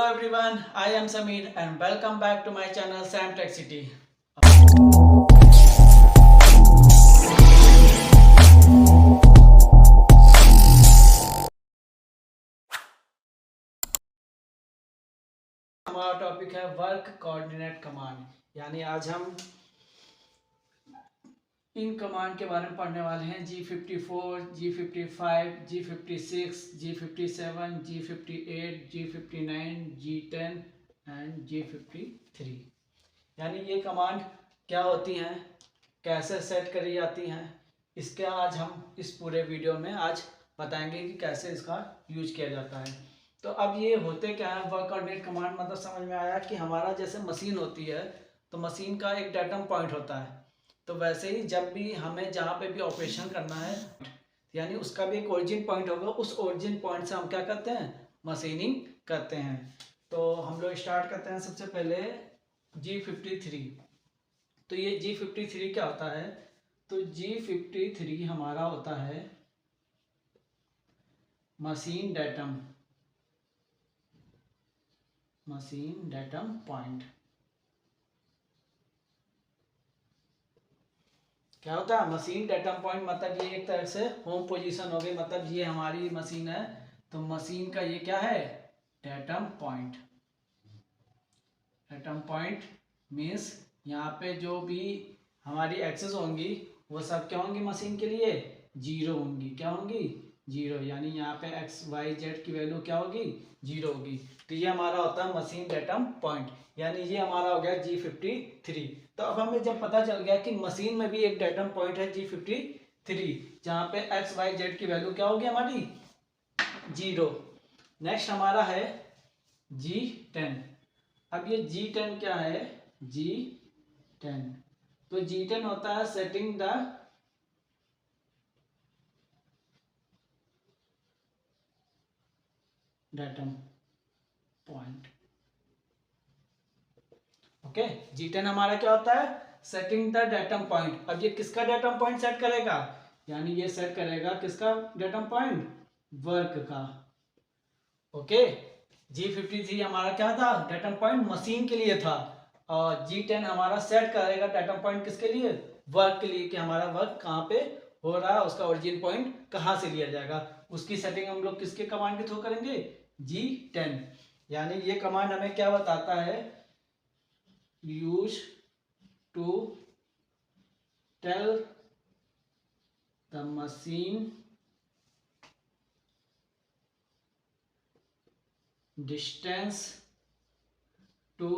everyone, I am Samir and welcome back to my channel Sam Tech City. हमारा topic है work coordinate command. यानी आज हम in command के बारे में पढ़ने वाले हैं। G54, G55, G56, G57, G58, G59, G10 and G53। यानी ये कमांड क्या होती हैं, कैसे सेट करी जाती हैं, इसके आज हम इस पूरे वीडियो में आज बताएंगे कि कैसे इसका यूज किया जाता है। तो अब ये होते क्या है, वर्क कोऑर्डिनेट कमांड मतलब समझ में आया कि हमारा जैसे मशीन होती है तो मशीन का एक डेटम पॉइंट होता है। तो वैसे ही जब भी हमें जहाँ पे भी ऑपरेशन करना है यानी उसका भी एक ओरिजिन पॉइंट होगा, उस ओरिजिन पॉइंट से हम क्या करते हैं, मशीनिंग करते हैं। तो हम लोग स्टार्ट करते हैं सबसे पहले G53। तो ये G53 क्या होता है, तो G53 हमारा होता है मशीन डेटम पॉइंट। क्या होता है मशीन डेटम पॉइंट, मतलब ये एक तरह से होम पोजीशन हो गई, मतलब ये हमारी मशीन है तो मशीन का ये क्या है, datum point. Datum point means यहाँ पे जो भी हमारी एक्सेस होंगी वो सब क्या होंगी, मशीन के लिए जीरो होंगी। क्या होंगी, जीरो। यानी यहाँ पे एक्स वाई जेड की वैल्यू क्या होगी, जीरो होगी। तो ये हमारा होता है मशीन डेटम पॉइंट। यानी ये हमारा हो गया G53। तो अब हमें जब पता चल गया कि मशीन में भी एक डेटम पॉइंट है G53, जहाँ पे एक्स वाई जेड की वैल्यू क्या होगी हमारी, जीरो। नेक्स्ट हमारा है G10। अब ये G10 क्या है, G10 तो G10 होता है setting the datum point. Okay, G10 हमारा क्या होता है, सेटिंग द डेटम पॉइंट। अब ये किसका डेटम पॉइंट सेट करेगा, यानी ये सेट करेगा किसका डेटम पॉइंट, वर्क का। ओके, G53 हमारा क्या था, डेटम पॉइंट मशीन के लिए था, और G10 हमारा सेट करेगा डेटम पॉइंट किसके लिए, वर्क के लिए, कि हमारा वर्क कहाँ पे हो रहा है, उसका ओरिजिन पॉइंट कहाँ से लिया जाएगा। उसकी सेटिंग हम लोग किसके कमांड के थ्रू करेंगे, G10। यानी ये कमांड हमें क्या बताता है, use to tell the machine distance to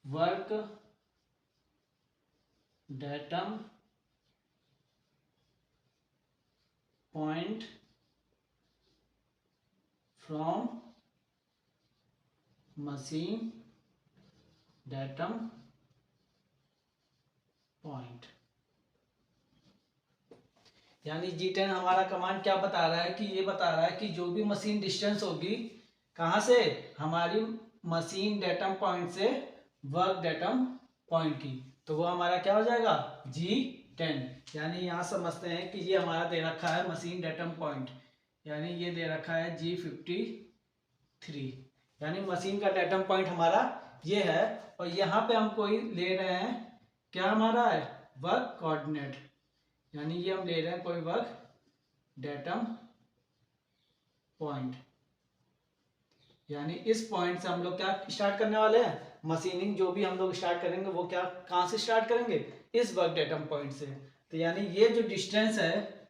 work datum point from machine datum point। यानी G10 हमारा कमांड क्या बता रहा है कि ये बता रहा है कि जो भी मशीन डिस्टेंस होगी कहाँ से, हमारी मशीन डेटम पॉइंट से वर्क डेटम पॉइंट की, तो वो हमारा क्या हो जाएगा, G10। यानी यहाँ समझते हैं कि ये हमारा दे रखा है मशीन डेटम पॉइंट, यानी ये दे रखा है G53। यानी मशीन का डेटम पॉइंट हमारा ये है, और यहाँ पे हम कोई ले रहे हैं क्या हमारा है, वर्क कोऑर्डिनेट। यानी ये हम ले रहे हैं कोई वर्क डेटम पॉइंट। यानी इस पॉइंट से हम लोग क्या स्टार्ट करने वाले हैं, मशीनिंग जो भी हम लोग स्टार्ट करेंगे वो क्या कहाँ से स्टार्ट करेंगे, इस वर्क डेटम पॉइंट से। तो यानी ये जो डिस्टेंस है,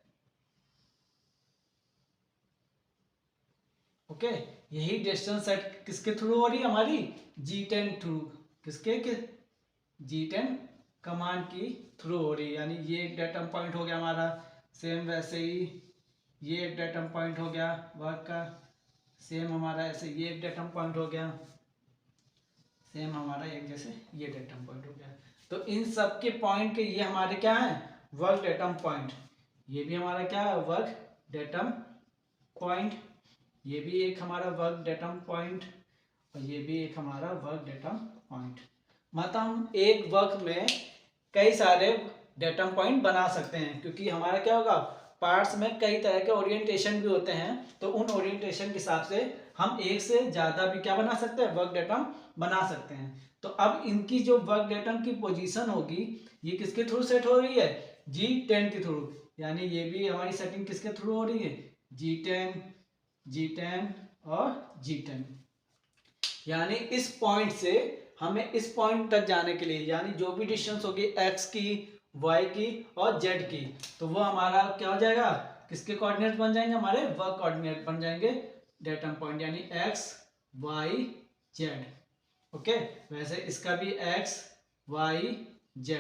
ओके, यही डिस्टेंस सेट किसके थ्रू हो रही है, हमारी G10 थ्रू। किसके के, G10 कमांड की थ्रू हो रही है। यानी ये एक डेटम पॉइंट हो गया हमारा, सेम वैसे ही ये एक डेटम पॉइंट हो गया वर्क का, सेम हमारा ऐसे ये एक डेटम पॉइंट हो गया, सेम हमारा एक जैसे ये डेटम पॉइंट हो गया। तो इन सब के पॉइंट के ये हमारे क्या है, वर्क डेटम पॉइंट। ये भी हमारा क्या है, वर्क डेटम पॉइंट। ये भी एक हमारा वर्क डेटम पॉइंट, और ये भी एक हमारा वर्क डेटम पॉइंट। मतलब हम एक वर्क में कई सारे डेटम पॉइंट बना सकते हैं, क्योंकि हमारा क्या होगा, पार्ट्स में कई तरह के ओरिएंटेशन भी होते हैं, तो उन ओरिएंटेशन के हिसाब से हम एक से ज़्यादा भी क्या बना सकते हैं, वर्क डायग्राम बना सकते हैं। तो अब इनकी जो वर्क डायग्राम की पोजीशन होगी ये किसके थ्रू सेट हो रही है, G10 के थ्रू, यानी ये भी हमारी सेटिंग किसके थ्रू हो रही है, G10, G10 और G10। यानी इस पॉइंट से हमें इस पॉइंट तक जाने के लिए, यानी जो भी डिस्टेंस होगी x की, y की और z की, तो वो हमारा क्या हो जाएगा, किसके कोऑर्डिनेट बन जाएंगे, हमारे वर्क कोऑर्डिनेट बन जाएंगे डेटम पॉइंट, यानी x y z। ओके, वैसे इसका भी x y z,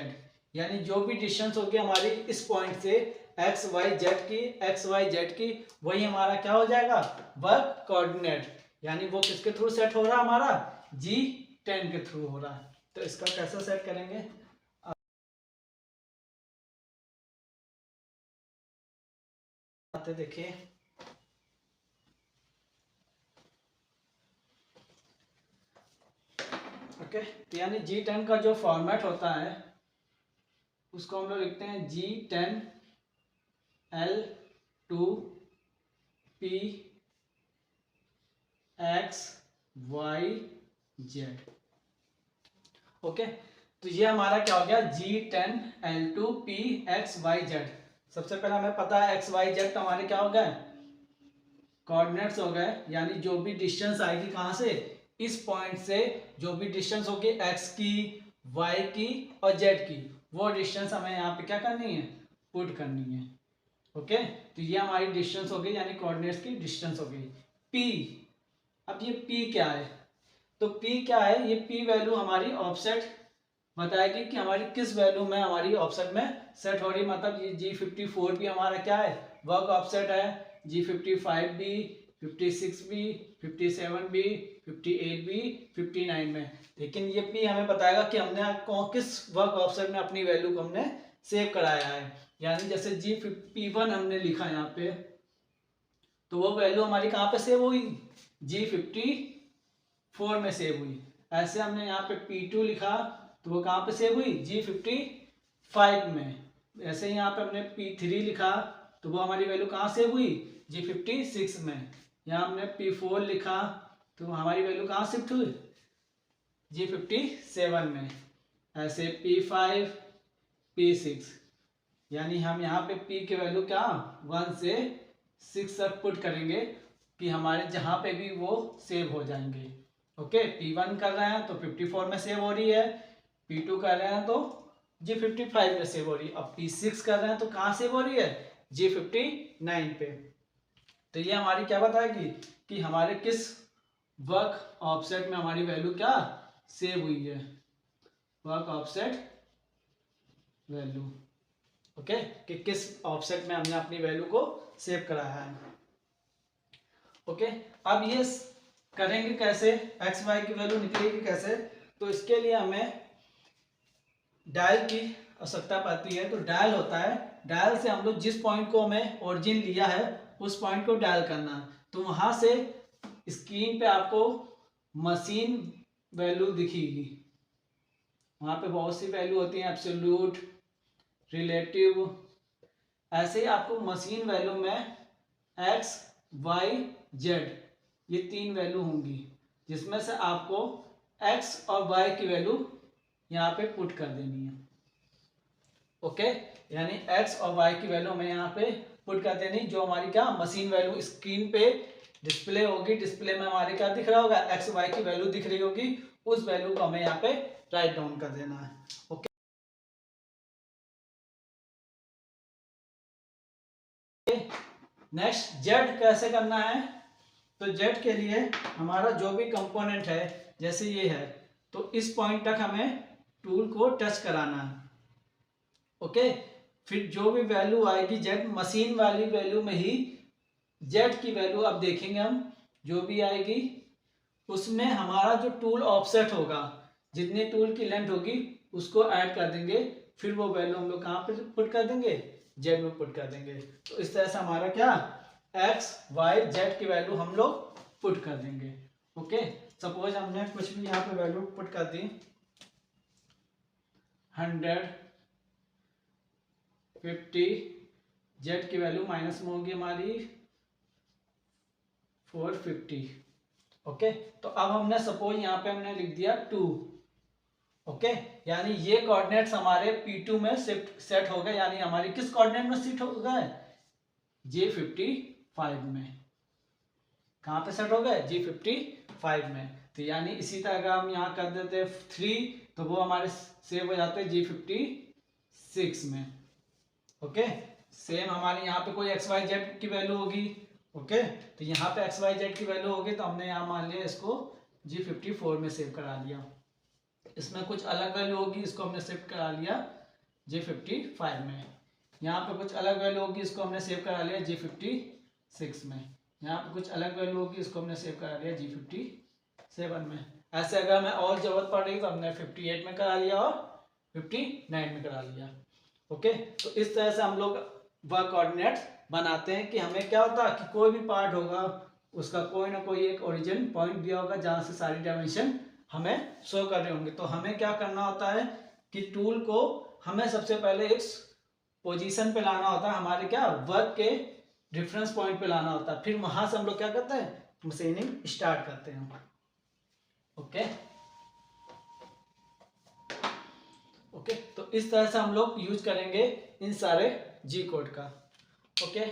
यानी जो भी डिस्टेंस होगी हमारी इस पॉइंट से x y z की वही हमारा क्या हो जाएगा, वर्क कोऑर्डिनेट। यानी वो किसके थ्रू सेट हो रहा है, हमारा G10 के थ्रू हो रहा है। तो इसका कैसे सेट करेंगे, आते देखिए। ओके, तो यानी G10 का जो फॉर्मेट होता है उसको हम लोग लिखते हैं G10 L2 P X Y Z। Okay, तो ये हमारा क्या हो गया, G10 L2 P X Y Z। सबसे पहले हमें पता है X Y Z तो हमारे क्या हो गए, कोऑर्डिनेट्स हो गए, यानी जो भी डिस्टेंस आएगी कहाँ से, इस पॉइंट से जो भी डिस्टेंस होगी x की, y की और z की, वो डिस्टेंस हमें यहाँ पे क्या करनी है, पुट करनी है। ओके, तो ये हमारी डिस्टेंस हो गई, यानी कोऑर्डिनेट्स की डिस्टेंस हो गई। p, अब ये p क्या है, तो p क्या है, ये p वैल्यू हमारी ऑफसेट बताएगी कि हमारी किस वैल्यू में हमारी ऑफसेट में सेट हो रही, मतलब ये G54 भी हमारा क्या है, वर्क ऑफसेट है, G55 भी, 56 भी, 57 भी, 58 भी, 59 में। लेकिन ये p हमें बताएगा कि हमने किस वर्क ऑफसेट में अपनी वैल्यू को हमने सेव कराया है। यानी जैसे G51 हमने लिखा यहाँ पे, तो वो वैल्यू हमारी कहाँ पे सेव हुई, G54 में सेव हुई। ऐसे हमने यहाँ पे P2 लिखा तो वो कहाँ पे सेव हुई, G55 में। ऐसे ही यहाँ पे हमने P3 लिखा तो वो हमारी वैल्यू कहाँ सेव हुई, G56 में। यहाँ हमने P4 लिखा तो हमारी वैल्यू कहाँ शिफ्ट हुई, G57 में। ऐसे P5 P6, यानी हम यहाँ पे P की वैल्यू क्या 1 से 6 तक पुट करेंगे कि हमारे जहाँ पे भी वो सेव हो जाएंगे। ओके, P1 कर रहे हैं तो 54 में सेव हो रही है, P2 कर रहे हैं तो G55 में सेव हो रही है, अब P6 कर रहे हैं तो कहाँ सेव हो रही है, G59 पे। तो ये हमारी क्या बताएगी कि हमारे किस वर्क ऑफसेट में हमारी वैल्यू क्या सेव हुई है, वर्क ऑफसेट वैल्यू। ओके, कि किस ऑफसेट में हमने अपनी वैल्यू को सेव कराया है। ओके, अब ये करेंगे कैसे, एक्स वाई की वैल्यू निकलेगी कैसे, तो इसके लिए हमें डायल की आवश्यकता पड़ती है। तो डायल होता है, डायल से हम लोग जिस पॉइंट को हमें ओरिजिन लिया है उस पॉइंट को डायल करना है। तो वहां से स्क्रीन पे आपको मशीन वैल्यू दिखेगी, वहां पे बहुत सी वैल्यू होती हैं, एब्सोल्यूट, रिलेटिव। ऐसे ही आपको मशीन वैल्यू में एक्स वाई जेड ये 3 वैल्यू होंगी, जिसमें से आपको एक्स और वाई की वैल्यू यहाँ पे पुट कर देनी है। ओके, यानी एक्स और वाई की वैल्यू हमें यहाँ पे पुट कर देनी, जो हमारी क्या मशीन वैल्यू स्क्रीन पे डिस्प्ले होगी, डिस्प्ले में हमारे क्या दिख रहा होगा, एक्स वाई की वैल्यू दिख रही होगी, उस वैल्यू को हमें यहाँ पे राइट डाउन कर देना है। ओके, नेक्स्ट जेड कैसे करना है, तो जेड के लिए हमारा जो भी कंपोनेंट है जैसे ये है, तो इस पॉइंट तक हमें टूल को टच कराना है। ओके, फिर जो भी वैल्यू आएगी जेड मशीन वाली वैल्यू में ही जेड की वैल्यू अब देखेंगे हम, जो भी आएगी उसमें हमारा जो टूल ऑफसेट होगा, जितनी टूल की लेंथ होगी उसको ऐड कर देंगे, फिर वो वैल्यू हम लोग कहाँ पे पुट कर देंगे, जेड में पुट कर देंगे। तो इस तरह से हमारा क्या एक्स वाई जेड की वैल्यू हम लोग पुट कर देंगे। ओके, सपोज हमने कुछ भी यहाँ पे वैल्यू पुट कर दी 100, 50, जेड की वैल्यू माइनस में होगी हमारी 450। ओके, तो अब हमने सपोज यहाँ पे हमने लिख दिया 2। ओके, यानी ये कोऑर्डिनेट्स हमारे P2 में शिफ्ट सेट हो गए, यानी हमारी किस कोऑर्डिनेट में शिफ्ट हो गए, G55 में। कहाँ पे सेट हो गए, G55 में। तो यानी इसी तरह अगर हम यहाँ कर देते 3 तो वो हमारे सेव हो जाते G56 में। ओके, सेम हमारे यहाँ पे कोई XYZ की वैल्यू होगी। ओके, तो यहाँ पे XYZ की वैल्यू होगी तो हमने यहाँ मान लिया इसको G54 में सेव करा लिया। इसमें कुछ अलग वैल्यू होगी, इसको हमने शिफ्ट करा लिया G55 में। यहाँ पे कुछ अलग वैल्यू होगी, इसको हमने सेव करा लिया G56 में। यहाँ पे कुछ अलग वैल्यू होगी, इसको हमने सेव करा लिया G57 में। ऐसे अगर हमें और जरूरत पड़ रही तो हमने 58 में करा लिया और 59 में करा लिया। ओके, तो इस तरह से हम लोग वह कोऑर्डिनेट्स बनाते हैं कि हमें क्या होता है कि कोई भी पार्ट होगा उसका कोई ना कोई एक ओरिजिन पॉइंट दिया होगा जहाँ से सारी डायमेंशन हमें शो कर रहे होंगे। तो हमें क्या करना होता है कि टूल को हमें सबसे पहले एक पोजीशन पे लाना होता है, हमारे क्या वर्क के रेफरेंस पॉइंट पे लाना होता है, फिर वहां से हम लोग क्या करते हैं, मशीनिंग स्टार्ट करते हैं। ओके ओके, तो इस तरह से हम लोग यूज करेंगे इन सारे जी कोड का। ओके,